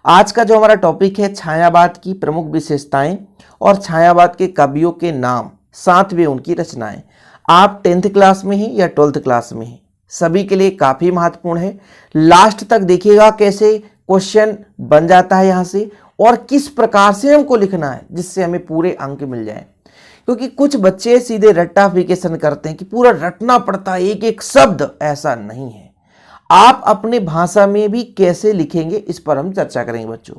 आज का जो हमारा टॉपिक है छायावाद की प्रमुख विशेषताएं और छायावाद के कवियों के नाम, साथ में उनकी रचनाएं। आप 10th क्लास में हैं या 12th क्लास में हैं, सभी के लिए काफ़ी महत्वपूर्ण है। लास्ट तक देखिएगा कैसे क्वेश्चन बन जाता है यहाँ से और किस प्रकार से हमको लिखना है जिससे हमें पूरे अंक मिल जाए। क्योंकि कुछ बच्चे सीधे रट्टाफिकेशन करते हैं कि पूरा रटना पड़ता है एक एक शब्द, ऐसा नहीं है। आप अपने भाषा में भी कैसे लिखेंगे इस पर हम चर्चा करेंगे बच्चों।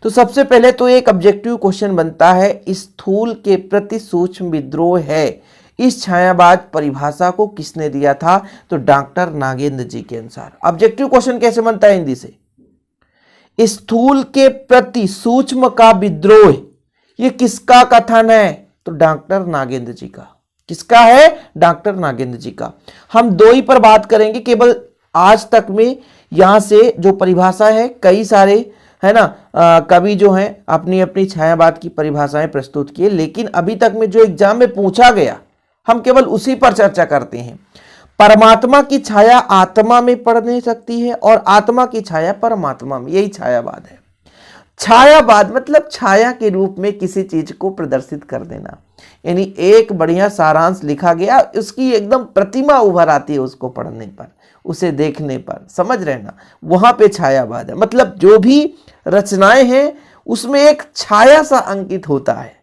तो सबसे पहले तो एक ऑब्जेक्टिव क्वेश्चन बनता है, स्थूल के प्रति सूक्ष्म विद्रोह है, इस छायावाद परिभाषा को किसने दिया था? तो डॉक्टर नागेंद्र जी के अनुसार। ऑब्जेक्टिव क्वेश्चन कैसे बनता है हिंदी से? स्थूल के प्रति सूक्ष्म का विद्रोह, ये किसका कथन है? तो डॉक्टर नागेंद्र जी का। किसका है? डॉक्टर नागेंद्र जी का। हम दो ही पर बात करेंगे केवल आज तक में। यहां से जो परिभाषा है, कई सारे है ना कवि जो हैं अपनी अपनी छायावाद की परिभाषाएं प्रस्तुत किए, लेकिन अभी तक में जो एग्जाम में पूछा गया हम केवल उसी पर चर्चा करते हैं। परमात्मा की छाया आत्मा में पड़ नहीं सकती है और आत्मा की छाया परमात्मा में, यही छायावाद है। छायावाद मतलब छाया के रूप में किसी चीज को प्रदर्शित कर देना, यानी एक बढ़िया सारांश लिखा गया, उसकी एकदम प्रतिमा उभर आती है उसको पढ़ने पर, उसे देखने पर, समझ रहे ना, वहां पे छायावाद है। मतलब जो भी रचनाएं हैं उसमें एक छाया सा अंकित होता है।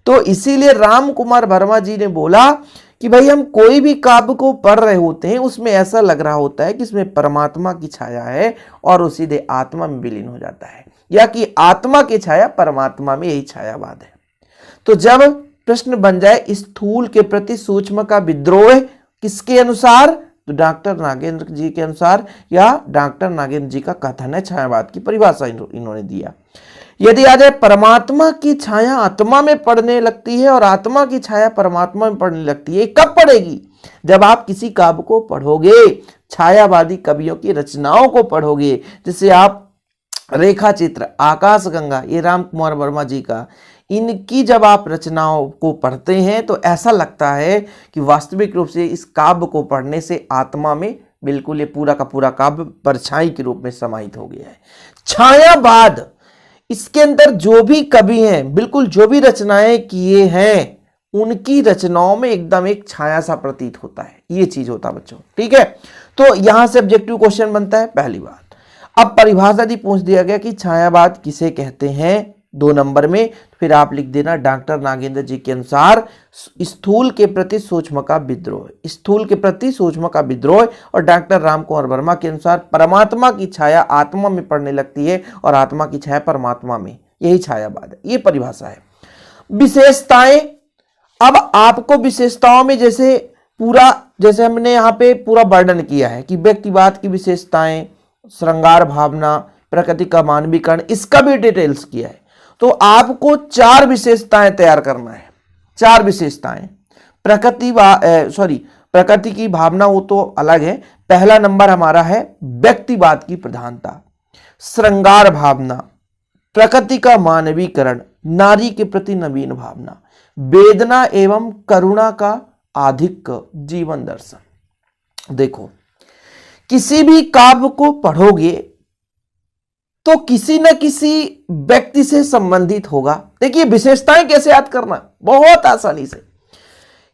तो इसीलिए राम कुमार वर्मा जी ने बोला कि भाई हम कोई भी काव्य को पढ़ रहे होते हैं उसमें ऐसा लग रहा होता है कि इसमें परमात्मा की छाया है और वो सीधे आत्मा में विलीन हो जाता है, या कि आत्मा की छाया परमात्मा में, यही छायावाद है। तो जब प्रश्न बन जाए स्थूल के प्रति सूक्ष्म का विद्रोह किसके अनुसार? तो डॉक्टर नागेंद्र जी के अनुसार, या डॉक्टर नागेंद्र जी का कथन है, छायावाद की परिभाषा इन्होंने दिया। यदि आ जाए परमात्मा की छाया आत्मा में पड़ने लगती है और आत्मा की छाया परमात्मा में पड़ने लगती है, कब पड़ेगी? जब आप किसी काव्य को पढ़ोगे, छायावादी कवियों की रचनाओं को पढ़ोगे, जैसे आप रेखा चित्र, आकाशगंगा, ये राम कुमार वर्मा जी का, इनकी जब आप रचनाओं को पढ़ते हैं तो ऐसा लगता है कि वास्तविक रूप से इस काव्य को पढ़ने से आत्मा में बिल्कुल ये पूरा का पूरा काव्य परछाई के रूप में समाहित हो गया है। छायावाद, इसके अंदर जो भी कवि हैं, बिल्कुल जो भी रचनाएं किए हैं, उनकी रचनाओं में एकदम एक छाया सा प्रतीत होता है, ये चीज होता है बच्चों, ठीक है। तो यहां से ऑब्जेक्टिव क्वेश्चन बनता है, पहली बात। अब परिभाषा यदि पूछ दिया गया कि छायावाद किसे कहते हैं 2 नंबर में, फिर आप लिख देना डॉक्टर नागेंद्र जी के अनुसार स्थूल के प्रति सूक्ष्म का विद्रोह, स्थूल के प्रति सूक्ष्म का विद्रोह, और डॉक्टर राम कुमार वर्मा के अनुसार परमात्मा की छाया आत्मा में पड़ने लगती है और आत्मा की छाया परमात्मा में, यही छायावाद है, ये परिभाषा है। विशेषताएं, अब आपको विशेषताओं में जैसे हमने यहाँ पे पूरा वर्णन किया है कि व्यक्तिवाद की विशेषताएं, श्रृंगार भावना, प्रकृति का मानवीकरण, इसका भी डिटेल्स किया है। तो आपको 4 विशेषताएं तैयार करना है, 4 विशेषताएं। प्रकृति की भावना वो तो अलग है। पहला नंबर हमारा है व्यक्तिवाद की प्रधानता, श्रृंगार भावना, प्रकृति का मानवीकरण, नारी के प्रति नवीन भावना, वेदना एवं करुणा का आधिक्य, जीवन दर्शन। देखो, किसी भी काव्य को पढ़ोगे तो किसी न किसी व्यक्ति से संबंधित होगा। देखिए विशेषताएं कैसे याद करना, बहुत आसानी से।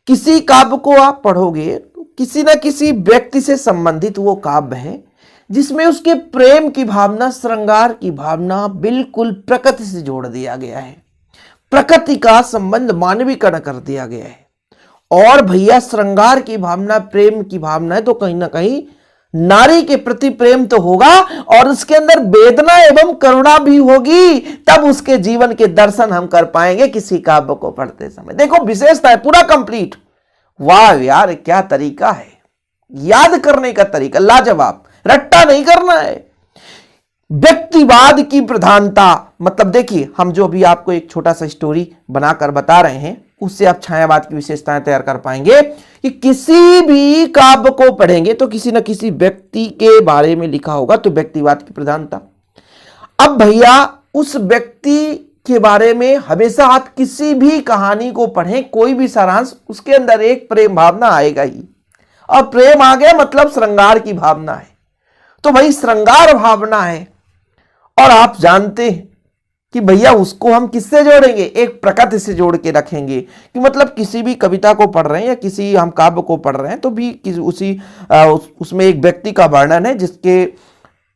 किसी काव्य को आप पढ़ोगे तो किसी न किसी व्यक्ति से संबंधित वो काव्य है जिसमें उसके प्रेम की भावना, श्रृंगार की भावना बिल्कुल प्रकृति से जोड़ दिया गया है, प्रकृति का संबंध मानवीकरण कर दिया गया है। और भैया श्रृंगार की भावना, प्रेम की भावना है तो कहीं ना कहीं नारी के प्रति प्रेम तो होगा और उसके अंदर वेदना एवं करुणा भी होगी, तब उसके जीवन के दर्शन हम कर पाएंगे किसी काव्य को पढ़ते समय। देखो विशेषता है पूरा कंप्लीट। वाह यार, क्या तरीका है याद करने का, तरीका लाजवाब, रट्टा नहीं करना है। व्यक्तिवाद की प्रधानता, मतलब देखिए हम जो भी आपको एक छोटा सा स्टोरी बनाकर बता रहे हैं उससे आप छायावाद की विशेषताएं तैयार कर पाएंगे कि किसी भी काव्य को पढ़ेंगे तो किसी न किसी व्यक्ति के बारे में लिखा होगा, तो व्यक्तिवाद की प्रधानता। अब भैया उस व्यक्ति के बारे में हमेशा आप किसी भी कहानी को पढ़ें, कोई भी सारांश, उसके अंदर एक प्रेम भावना आएगा ही। अब प्रेम आ गया मतलब श्रृंगार की भावना है, तो भाई श्रृंगार भावना है और आप जानते हैं कि भैया उसको हम किससे जोड़ेंगे, एक प्रकृति से जोड़ के रखेंगे। कि मतलब किसी भी कविता को पढ़ रहे हैं या किसी हम काव्य को पढ़ रहे हैं तो भी उसमें एक व्यक्ति का वर्णन है जिसके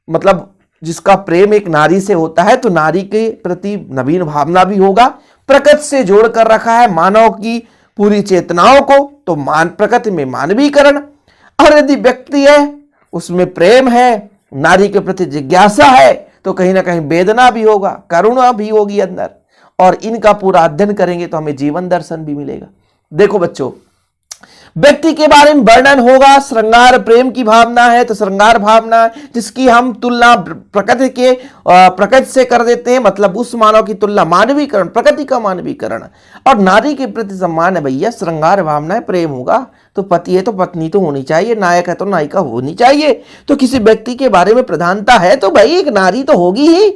मतलब जिसका प्रेम एक नारी से होता है, तो नारी के प्रति नवीन भावना भी होगा। प्रकृति से जोड़ कर रखा है मानव की पूरी चेतनाओं को, तो प्रकृति में मानवीकरण। और यदि व्यक्ति है उसमें प्रेम है, नारी के प्रति जिज्ञासा है, तो कहीं ना कहीं वेदना भी होगा, करुणा भी होगी अंदर। और इनका पूरा अध्ययन करेंगे तो हमें जीवन दर्शन भी मिलेगा। देखो बच्चों, व्यक्ति के बारे में वर्णन होगा। श्रृंगार प्रेम की भावना है, तो श्रृंगार भावना जिसकी हम तुलना प्रकृति से कर देते हैं, मतलब उस मानव की तुलना मानवीकरण, प्रकृति का मानवीकरण। और नारी के प्रति सम्मान है भैया, श्रृंगार भावना है, प्रेम होगा। तो पति है तो पत्नी तो होनी चाहिए, नायक है तो नायिका होनी चाहिए। तो किसी व्यक्ति के बारे में प्रधानता है तो भाई एक नारी तो होगी ही,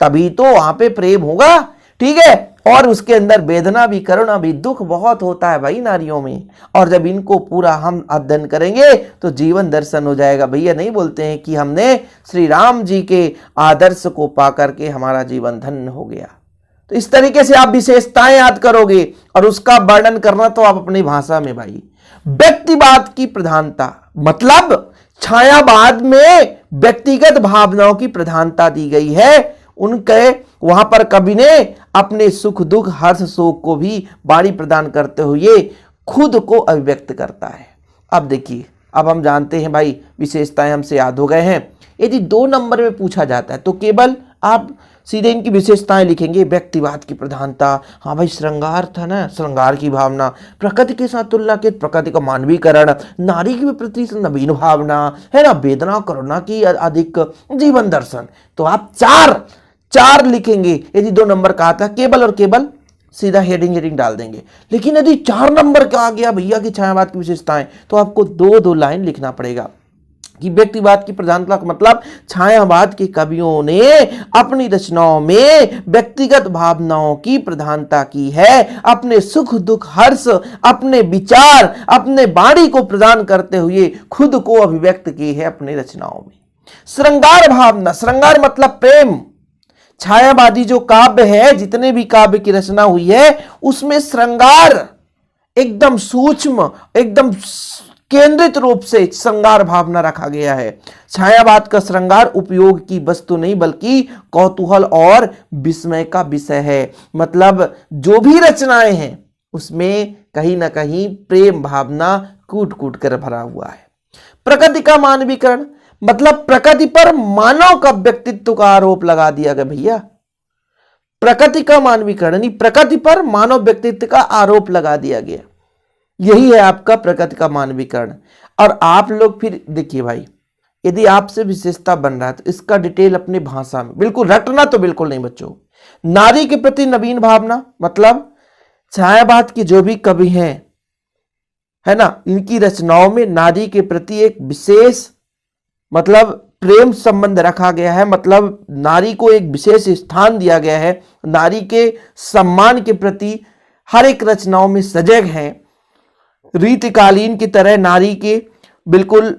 तभी तो वहां पे प्रेम होगा। ठीक है, और उसके अंदर वेदना भी, करुणा भी, दुख बहुत होता है भाई नारियों में। और जब इनको पूरा हम अध्ययन करेंगे तो जीवन दर्शन हो जाएगा। भैया नहीं बोलते हैं कि हमने श्री राम जी के आदर्श को पा करके हमारा जीवन धन्य हो गया। तो इस तरीके से आप विशेषताएं याद करोगे और उसका वर्णन करना तो आप अपनी भाषा में। भाई व्यक्तिवाद की प्रधानता मतलब छायावाद में व्यक्तिगत भावनाओं की प्रधानता दी गई है। उनके वहां पर कवि ने अपने सुख दुख हर्ष शोक को भी बारी प्रदान करते हुए खुद को अभिव्यक्त करता है। अब देखिए, अब हम जानते हैं भाई विशेषताएं हमसे याद हो गए हैं। यदि 2 नंबर में पूछा जाता है तो केवल आप सीधे इनकी विशेषताएं लिखेंगे। व्यक्तिवाद की प्रधानता, हाँ भाई श्रृंगार था ना, श्रृंगार की भावना, प्रकृति के साथ तुलना के प्रकृति का मानवीकरण, नारी के प्रति नवीन भावना है ना, वेदना करुणा की अधिक, जीवन दर्शन। तो आप चार लिखेंगे। यदि 2 नंबर का आता है केवल और केवल सीधा हेडिंग डाल देंगे। लेकिन यदि 4 नंबर का आ गया भैया की छायावाद की विशेषताएं, तो आपको 2 लाइन लिखना पड़ेगा कि व्यक्तिवाद की प्रधानता का मतलब छायावाद के कवियों ने अपनी रचनाओं में व्यक्तिगत भावनाओं की प्रधानता की है। अपने सुख दुख हर्ष, अपने विचार, अपने वाणी को प्रदान करते हुए खुद को अभिव्यक्त की है अपनी रचनाओं में। श्रृंगार भावना, श्रृंगार मतलब प्रेम। छायावादी जो काव्य है, जितने भी काव्य की रचना हुई है, उसमें श्रृंगार एकदम सूक्ष्म, एकदम केंद्रित रूप से श्रृंगार भावना रखा गया है। छायावाद का श्रृंगार उपयोग की वस्तु नहीं बल्कि कौतूहल और विस्मय का विषय है। मतलब जो भी रचनाएं हैं उसमें कहीं ना कहीं प्रेम भावना कूट कूट कर भरा हुआ है। प्रकृति का मानवीकरण मतलब प्रकृति पर मानव का व्यक्तित्व का आरोप लगा दिया गया। भैया प्रकृति का मानवीकरण यानी प्रकृति पर मानव व्यक्तित्व का आरोप लगा दिया गया, यही है आपका प्रकृति का मानवीकरण। और आप लोग फिर देखिए भाई, यदि आपसे विशेषता बन रहा है तो इसका डिटेल अपनी भाषा में बिल्कुल रटना तो बिल्कुल नहीं बच्चों। नारी के प्रति नवीन भावना मतलब छायावाद के जो भी कवि हैं है ना, इनकी रचनाओं में नारी के प्रति एक विशेष मतलब प्रेम संबंध रखा गया है। मतलब नारी को एक विशेष स्थान दिया गया है। नारी के सम्मान के प्रति हर एक रचनाओं में सजग हैं। रीतिकालीन की तरह नारी के बिल्कुल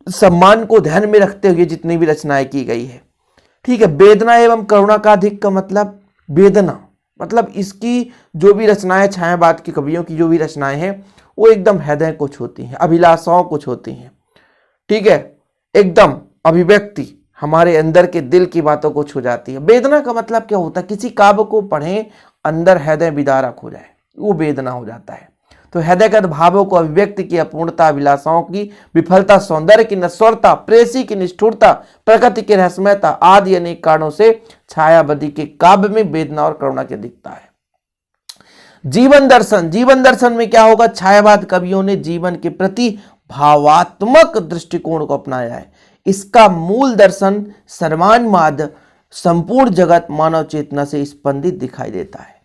सम्मान को ध्यान में रखते हुए जितनी भी रचनाएं की गई है। ठीक है, वेदना एवं करुणा का अधिक का मतलब वेदना मतलब इसकी जो भी रचनाएं, छायावाद के कवियों की जो भी रचनाएं हैं वो एकदम हृदय को छूती हैं, अभिलाषाओं को छूती हैं। ठीक है, एकदम अभिव्यक्ति हमारे अंदर के दिल की बातों को छू जाती है। वेदना का मतलब क्या होता है, किसी काव्य को पढ़ें अंदर हृदय विदारक हो जाए, वो वेदना हो जाता है। तो हृदयगत भावों को अभिव्यक्त किया, पूर्णता, अभिलाषाओं की विफलता, सौंदर्य की नश्वरता, प्रेयसी की निष्ठुरता, प्रकृति की रहस्यमयता आदि अनेक कारणों से छायावादी के काव्य में वेदना और करुणा की दिखता है। जीवन दर्शन, जीवन दर्शन में क्या होगा, छायावाद कवियों ने जीवन के प्रति भावात्मक दृष्टिकोण को अपनाया है। इसका मूल दर्शन सर्वमान्यवाद, संपूर्ण जगत मानव चेतना से स्पंदित दिखाई देता है।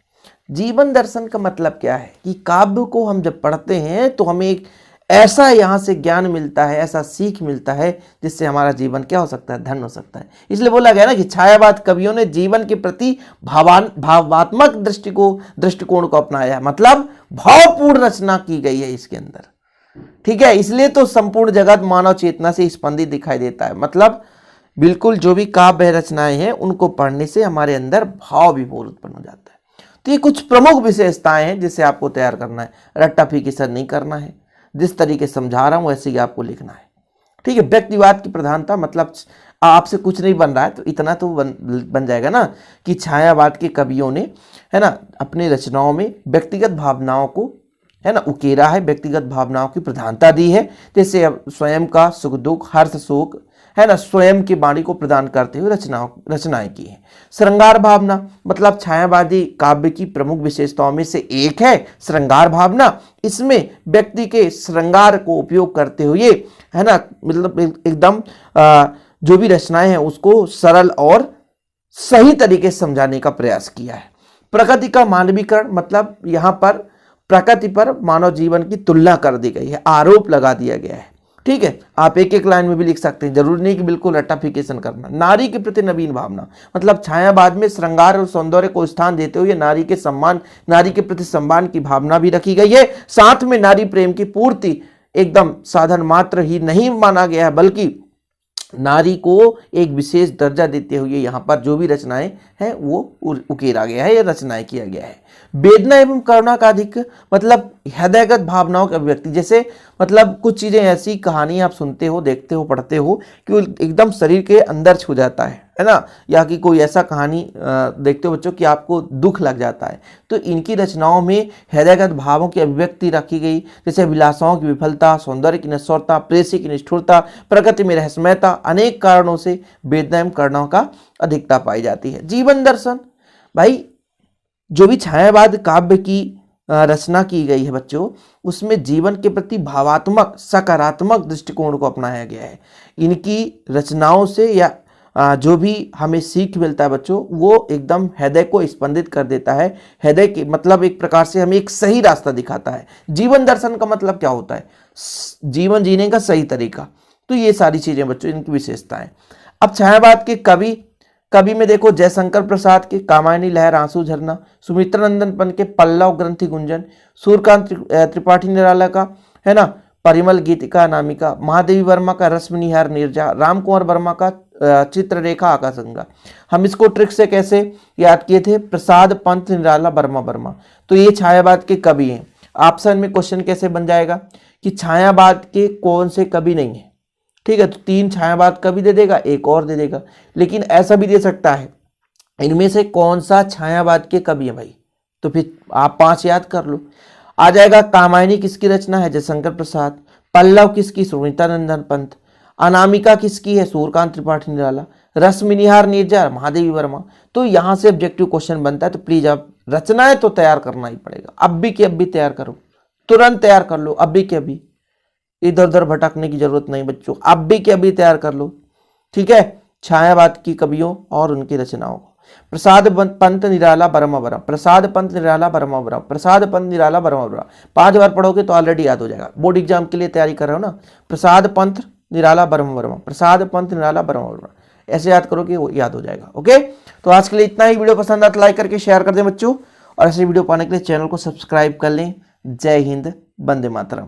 जीवन दर्शन का मतलब क्या है कि काव्य को हम जब पढ़ते हैं तो हमें एक ऐसा यहाँ से ज्ञान मिलता है, ऐसा सीख मिलता है जिससे हमारा जीवन क्या हो सकता है, धन्य हो सकता है। इसलिए बोला गया ना कि छायावाद कवियों ने जीवन के प्रति भावात्मक दृष्टिकोण को अपनाया है। मतलब भावपूर्ण रचना की गई है इसके अंदर। ठीक है, इसलिए तो संपूर्ण जगत मानव चेतना से स्पंदित दिखाई देता है। मतलब बिल्कुल जो भी काव्य रचनाएं हैं उनको पढ़ने से हमारे अंदर भाव विभोर उत्पन्न हो जाता है। तो ये कुछ प्रमुख विशेषताएं हैं जिसे आपको तैयार करना है, रट्टाफिकेशन नहीं करना है, जिस तरीके से समझा रहा हूं वैसे ही आपको लिखना है। ठीक है, व्यक्तिवाद की प्रधानता, मतलब आपसे कुछ नहीं बन रहा है तो इतना तो बन जाएगा ना कि छायावाद के कवियों ने, है ना, अपनी रचनाओं में व्यक्तिगत भावनाओं को, है ना, उकेरा है, व्यक्तिगत भावनाओं की प्रधानता दी है। जैसे अब स्वयं का सुख दुख हर्ष शोक, है ना, स्वयं की वाणी को प्रदान करते हुए रचनाएं की है। श्रृंगार भावना, मतलब छायावादी काव्य की प्रमुख विशेषताओं में से एक है श्रृंगार भावना। इसमें व्यक्ति के श्रृंगार को उपयोग करते हुए, है ना, मतलब एकदम जो भी रचनाएं हैं उसको सरल और सही तरीके से समझाने का प्रयास किया है। प्रकृति का मानवीकरण, मतलब यहाँ पर प्रकृति पर मानव जीवन की तुलना कर दी गई है, आरोप लगा दिया गया है। ठीक है, आप एक एक लाइन में भी लिख सकते हैं, जरूरी नहीं कि बिल्कुल रट्टाफिकेशन करना। नारी के प्रति नवीन भावना, मतलब छायावाद में श्रृंगार और सौंदर्य को स्थान देते हुए नारी के सम्मान, नारी के प्रति सम्मान की भावना भी रखी गई है। साथ में नारी प्रेम की पूर्ति एकदम साधन मात्र ही नहीं माना गया है, बल्कि नारी को एक विशेष दर्जा देते हुए यहाँ पर जो भी रचनाएं हैं वो उकेरा गया है या रचनाएं किया गया है। वेदना एवं करुणा का अधिक, मतलब हृदयगत भावनाओं की अभिव्यक्ति। जैसे मतलब कुछ चीजें ऐसी कहानी आप सुनते हो, देखते हो, पढ़ते हो कि वो एकदम शरीर के अंदर छू जाता है ना, या कि कोई ऐसा कहानी देखते हो बच्चों कि आपको दुख लग जाता है। तो इनकी रचनाओं में हृदयगत भावों की अभिव्यक्ति रखी गई, जैसे अभिलाषाओं की विफलता, सौंदर्य की नश्वरता, प्रेयसी की निष्ठुरता, प्रकृति में रहस्यमयता, अनेक कारणों से वेदना एवं करुणा का अधिकता पाई जाती है। जीवन दर्शन, भाई जो भी छायावाद काव्य की रचना की गई है बच्चों, उसमें जीवन के प्रति भावात्मक सकारात्मक दृष्टिकोण को अपनाया गया है। इनकी रचनाओं से या जो भी हमें सीख मिलता है बच्चों, वो एकदम हृदय को स्पंदित कर देता है। हृदय के मतलब एक प्रकार से हमें एक सही रास्ता दिखाता है। जीवन दर्शन का मतलब क्या होता है? जीवन जीने का सही तरीका। तो ये सारी चीजें बच्चों इनकी विशेषताएं। अब छायावाद के कवि में देखो, जयशंकर प्रसाद के कामायनी लहर आंसू झरना, सुमित्रानंदन पन के पल्लव ग्रंथि गुंजन, सूर्यकांत त्रिपाठी निराला का, है ना, परिमल गीतिका अनामिका, महादेवी वर्मा का रश्मिनिहार नीरजा, राम कुंवर वर्मा का चित्ररेखा आकाशगंगा। हम इसको ट्रिक से कैसे याद किए थे? प्रसाद पंत निराला वर्मा। तो ये छायावाद के कवि हैं। ऑप्शन में क्वेश्चन कैसे बन जाएगा कि छायावाद के कौन से कवि नहीं है? ठीक है, तो 3 छायावाद कवि दे देगा, एक और दे देगा, लेकिन ऐसा भी दे सकता है इनमें से कौन सा छायावाद के कवि है भाई, तो फिर आप 5 याद कर लो। आ जाएगा कामायनी किसकी रचना है? जयशंकर प्रसाद। पल्लव किसकी? सुमित्रानंदन पंत। अनामिका किसकी है? सूर्यकांत त्रिपाठी निराला। रश्मिनिहार नीरजा महादेवी वर्मा। तो यहां से ऑब्जेक्टिव क्वेश्चन बनता है, तो प्लीज आप रचनाएं तो तैयार करना ही पड़ेगा। अब भी के अब भी तैयार करो, तुरंत तैयार कर लो, अब भी के अभी, इधर उधर भटकने की जरूरत नहीं बच्चों, अब भी के अभी तैयार कर लो। ठीक है, छायावाद की कवियों और उनकी रचनाओं को। प्रसाद पंत निराला वर्मा, प्रसाद पंत निराला वर्मा, प्रसाद पंत निराला वर्मा। 5 बार पढ़ोगे तो ऑलरेडी याद हो जाएगा। बोर्ड एग्जाम के लिए तैयारी कर रहे हो ना, प्रसाद पंत निराला वर्मा, प्रसाद पंत निराला वर्मा, ऐसे याद करोगे वो याद हो जाएगा। ओके, तो आज के लिए इतना ही। वीडियो पसंद आता लाइक करके शेयर कर दें बच्चों, और ऐसे वीडियो पाने के लिए चैनल को सब्सक्राइब कर लें। जय हिंद, वंदे मातरम।